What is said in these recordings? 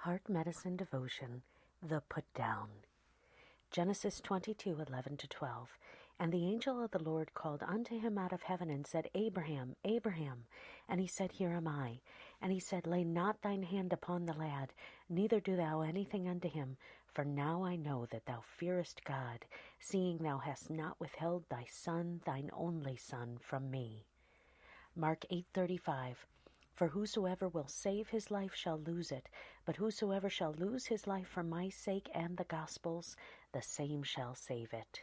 Heart Medicine Devotion, The Put Down. Genesis 22:11-12. And the angel of the Lord called unto him out of heaven and said, Abraham, Abraham. And he said, Here am I. And he said, Lay not thine hand upon the lad, neither do thou anything unto him. For now I know that thou fearest God, seeing thou hast not withheld thy son, thine only son, from me. Mark 8:35. For whosoever will save his life shall lose it, but whosoever shall lose his life for my sake and the gospel's, the same shall save it.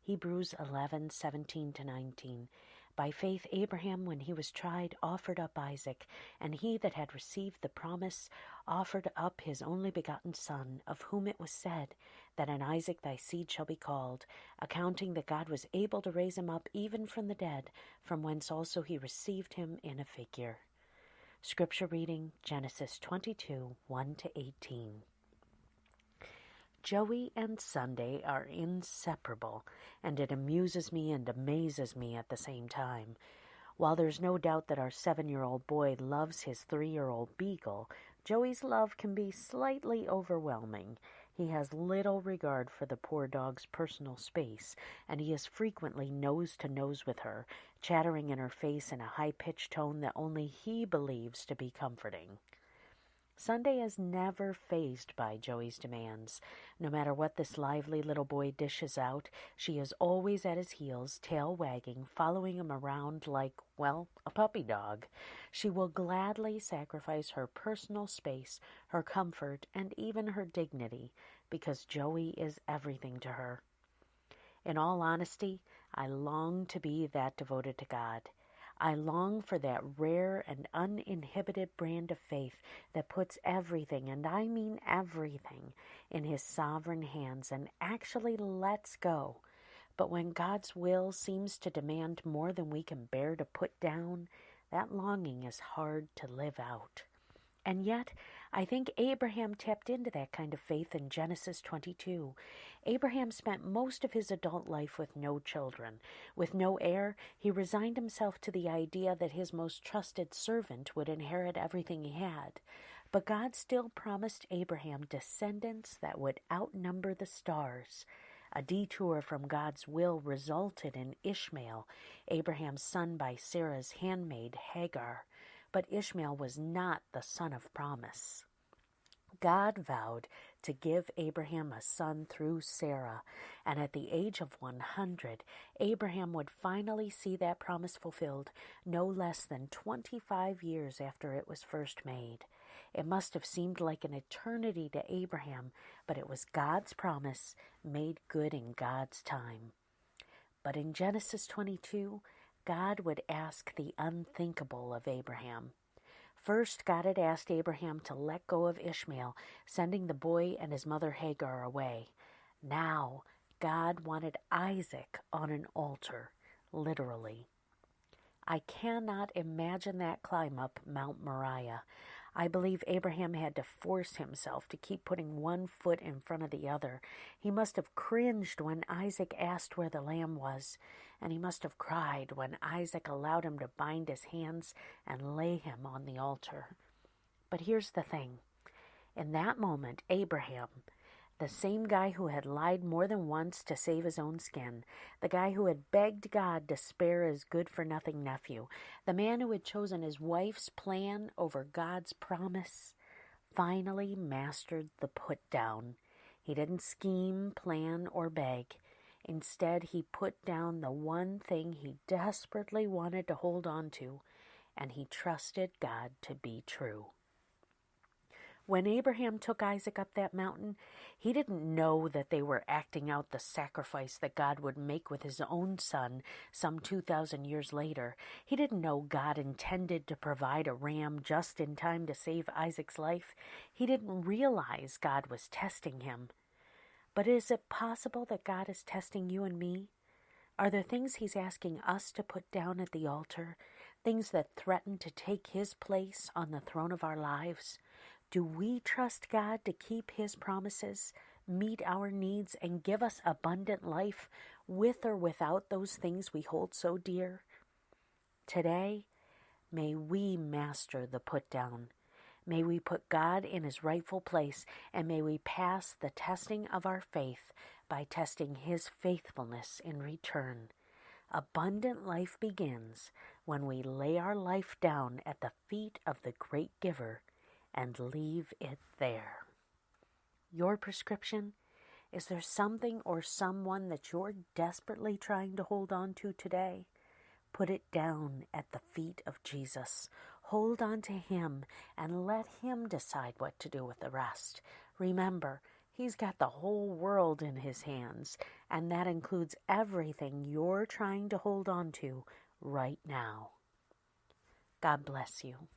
Hebrews 11:17-19. By faith Abraham, when he was tried, offered up Isaac, and he that had received the promise offered up his only begotten son, of whom it was said, that in Isaac thy seed shall be called, accounting that God was able to raise him up even from the dead, from whence also he received him in a figure. Scripture reading, Genesis 22:1-18. Joey and Sunday are inseparable, and it amuses me and amazes me at the same time. While there's no doubt that our 7-year-old boy loves his 3-year-old beagle, Joey's love can be slightly overwhelming. He has little regard for the poor dog's personal space, and he is frequently nose-to-nose with her, chattering in her face in a high-pitched tone that only he believes to be comforting. Sunday is never fazed by Joey's demands. No matter what this lively little boy dishes out, she is always at his heels, tail wagging, following him around like, well, a puppy dog. She will gladly sacrifice her personal space, her comfort, and even her dignity, because Joey is everything to her. In all honesty, I long to be that devoted to God. I long for that rare and uninhibited brand of faith that puts everything, and I mean everything, in His sovereign hands and actually lets go. But when God's will seems to demand more than we can bear to put down, that longing is hard to live out. And yet, I think Abraham tapped into that kind of faith in Genesis 22. Abraham spent most of his adult life with no children. With no heir, he resigned himself to the idea that his most trusted servant would inherit everything he had. But God still promised Abraham descendants that would outnumber the stars. A detour from God's will resulted in Ishmael, Abraham's son by Sarah's handmaid Hagar. But Ishmael was not the son of promise. God vowed to give Abraham a son through Sarah, and at the age of 100, Abraham would finally see that promise fulfilled no less than 25 years after it was first made. It must have seemed like an eternity to Abraham, but it was God's promise made good in God's time. But in Genesis 22, God would ask the unthinkable of Abraham. First, God had asked Abraham to let go of Ishmael, sending the boy and his mother Hagar away. Now, God wanted Isaac on an altar, literally. I cannot imagine that climb up Mount Moriah. I believe Abraham had to force himself to keep putting one foot in front of the other. He must have cringed when Isaac asked where the lamb was, and he must have cried when Isaac allowed him to bind his hands and lay him on the altar. But here's the thing. In that moment, Abraham, the same guy who had lied more than once to save his own skin, the guy who had begged God to spare his good-for-nothing nephew, the man who had chosen his wife's plan over God's promise, finally mastered the put-down. He didn't scheme, plan, or beg. Instead, he put down the one thing he desperately wanted to hold on to, and he trusted God to be true. When Abraham took Isaac up that mountain, he didn't know that they were acting out the sacrifice that God would make with his own son some 2,000 years later. He didn't know God intended to provide a ram just in time to save Isaac's life. He didn't realize God was testing him. But is it possible that God is testing you and me? Are there things He's asking us to put down at the altar? Things that threaten to take His place on the throne of our lives? Do we trust God to keep His promises, meet our needs, and give us abundant life with or without those things we hold so dear? Today, may we master the put down. May we put God in his rightful place, and may we pass the testing of our faith by testing his faithfulness in return. Abundant life begins when we lay our life down at the feet of the great giver and leave it there. Your prescription? Is there something or someone that you're desperately trying to hold on to today? Put it down at the feet of Jesus. Hold on to him and let him decide what to do with the rest. Remember, he's got the whole world in his hands, and that includes everything you're trying to hold on to right now. God bless you.